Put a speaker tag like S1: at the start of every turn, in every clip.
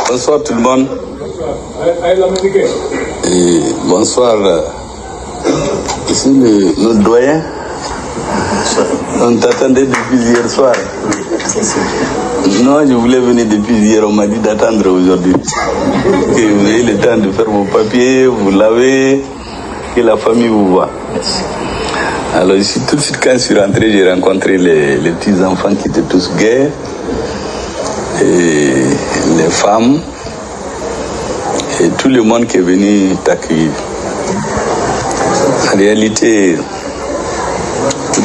S1: Bonsoir tout le monde. Et bonsoir. Ici nos doyens. On t'attendait depuis hier soir. Non, je voulais venir depuis hier. On m'a dit d'attendre aujourd'hui. Que vous ayez le temps de faire vos papiers, vous laver, que la famille vous voit. Alors ici, tout de suite quand je suis rentré, j'ai rencontré les petits enfants qui étaient tous gays. Et les femmes. Et tout le monde qui est venu t'accueillir. En réalité,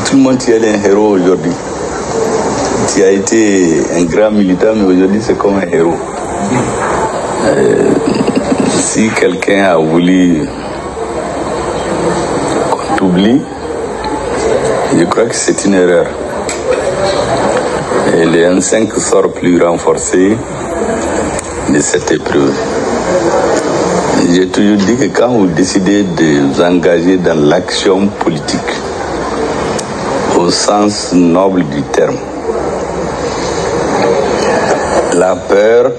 S1: tout le monde y est un héros aujourd'hui. Tu as été un grand militant, mais aujourd'hui c'est comme un héros. Si quelqu'un a voulu qu'on t'oublie, je crois que c'est une erreur. Et le M5 sort plus renforcé de cette épreuve. J'ai toujours dit que quand vous décidez de vous engager dans l'action politique, au sens noble du terme, la peur,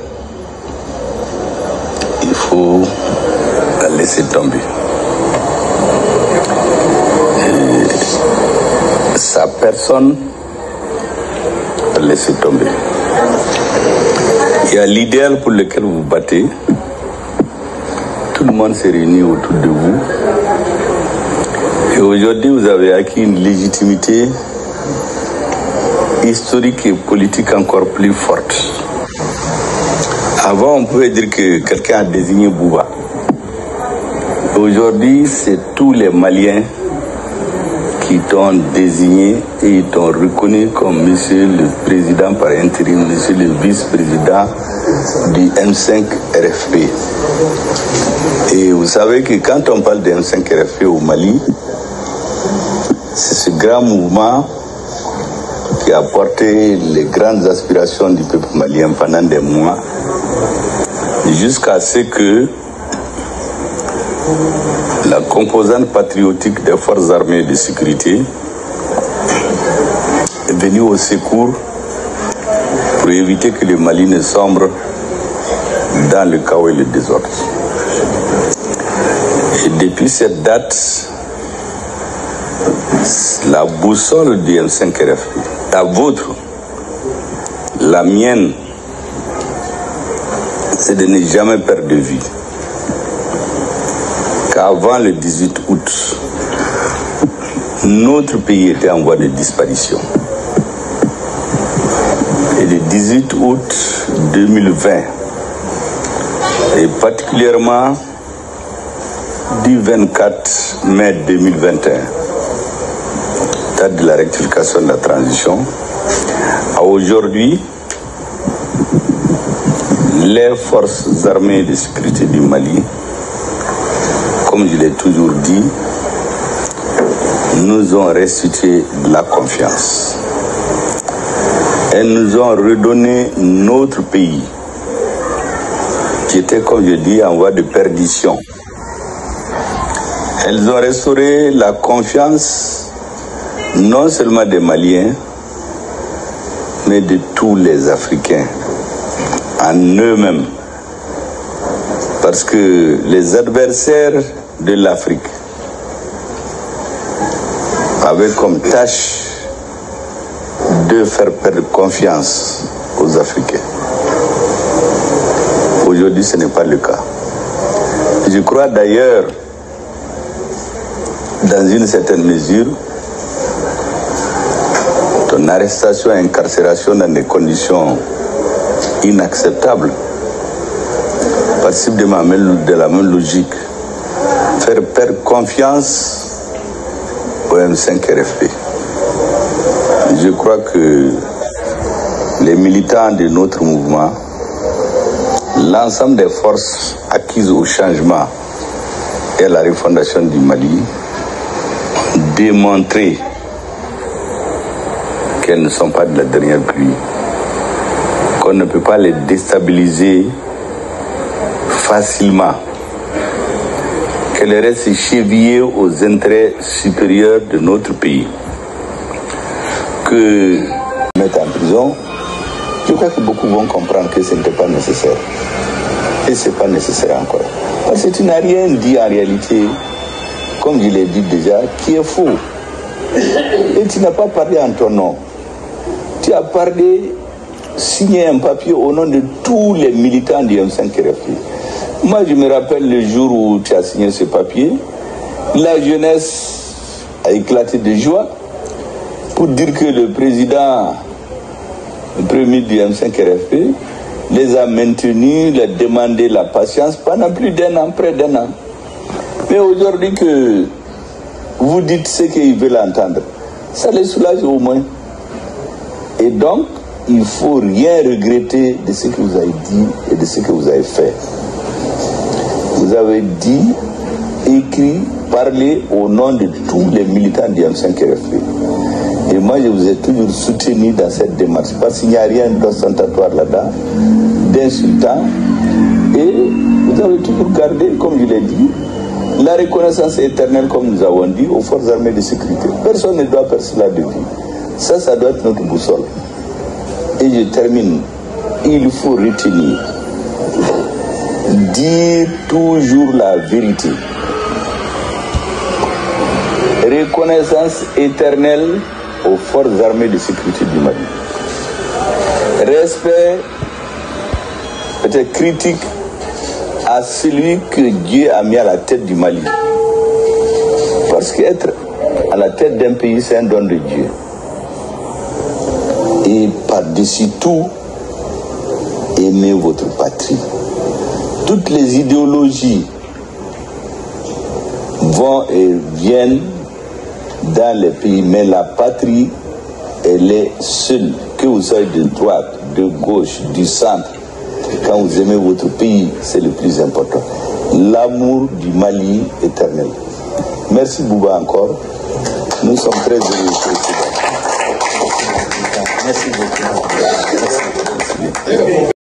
S1: il faut la laisser tomber. Et sa personne, laisser tomber. Il y a l'idéal pour lequel vous vous battez. Tout le monde s'est réuni autour de vous. Et aujourd'hui, vous avez acquis une légitimité historique et politique encore plus forte. Avant, on pouvait dire que quelqu'un a désigné Bouba. Aujourd'hui, c'est tous les Maliens qui t'ont désigné et ils t'ont reconnu comme monsieur le président par intérim, monsieur le vice-président du M5 RFP. Et vous savez que quand on parle de M5 RFP au Mali, c'est ce grand mouvement qui a porté les grandes aspirations du peuple malien pendant des mois, jusqu'à ce que la composante patriotique des forces armées de sécurité est venue au secours pour éviter que le Mali ne sombre dans le chaos et le désordre. Et depuis cette date, la boussole du M5 RFP, la vôtre, la mienne, c'est de ne jamais perdre de vue qu'avant le 18 août, notre pays était en voie de disparition. Et le 18 août 2020, et particulièrement du 24 mai 2021, date de la rectification de la transition, à aujourd'hui, les forces armées de sécurité du Mali, comme je l'ai toujours dit, nous ont restitué la confiance. Elles nous ont redonné notre pays, qui était, comme je dis, en voie de perdition. Elles ont restauré la confiance non seulement des Maliens, mais de tous les Africains, en eux-mêmes. Parce que les adversaires de l'Afrique avaient comme tâche de faire perdre confiance aux Africains. Aujourd'hui, ce n'est pas le cas. Je crois d'ailleurs, dans une certaine mesure, ton arrestation et incarcération dans des conditions inacceptables participe de la même logique. Faire perdre confiance au M5 RFP. Je crois que les militants de notre mouvement, l'ensemble des forces acquises au changement et à la refondation du Mali, ont démontré qu'elles ne sont pas de la dernière pluie, qu'on ne peut pas les déstabiliser facilement, qu'elles restent chevillées aux intérêts supérieurs de notre pays, que mettre en prison, je crois que beaucoup vont comprendre que ce n'était pas nécessaire. Et ce n'est pas nécessaire encore. Parce que tu n'as rien dit en réalité, comme je l'ai dit déjà, qui est faux. Et tu n'as pas parlé en ton nom. Tu as parlé, signé un papier au nom de tous les militants du M5 RFI. Moi, je me rappelle le jour où tu as signé ce papier, la jeunesse a éclaté de joie pour dire que le président, le premier du M5 RFI, les a maintenus, les a demandé la patience pendant plus d'un an, près d'un an. Mais aujourd'hui que vous dites ce qu'ils veulent entendre, ça les soulage au moins. Et donc, il ne faut rien regretter de ce que vous avez dit et de ce que vous avez fait. Vous avez dit, écrit, parlé au nom de tous les militants du M5 RFI. Et moi, je vous ai toujours soutenu dans cette démarche, parce qu'il n'y a rien d'ostentatoire là-dedans, d'insultant. Et vous avez toujours gardé, comme je l'ai dit, la reconnaissance éternelle, comme nous avons dit, aux forces armées de sécurité. Personne ne doit perdre cela de vue. Ça doit être notre boussole. Et je termine. Il faut retenir. Dire toujours la vérité. Reconnaissance éternelle aux forces armées de sécurité du Mali. Respect, peut-être critique, à celui que Dieu a mis à la tête du Mali. Parce qu'être à la tête d'un pays, c'est un don de Dieu. Et par-dessus tout, aimez votre patrie. Toutes les idéologies vont et viennent dans les pays, mais la patrie, elle est seule. Que vous soyez de droite, de gauche, du centre, quand vous aimez votre pays, c'est le plus important. L'amour du Mali éternel. Merci Bouba encore. Nous sommes très heureux. Merci beaucoup. Merci.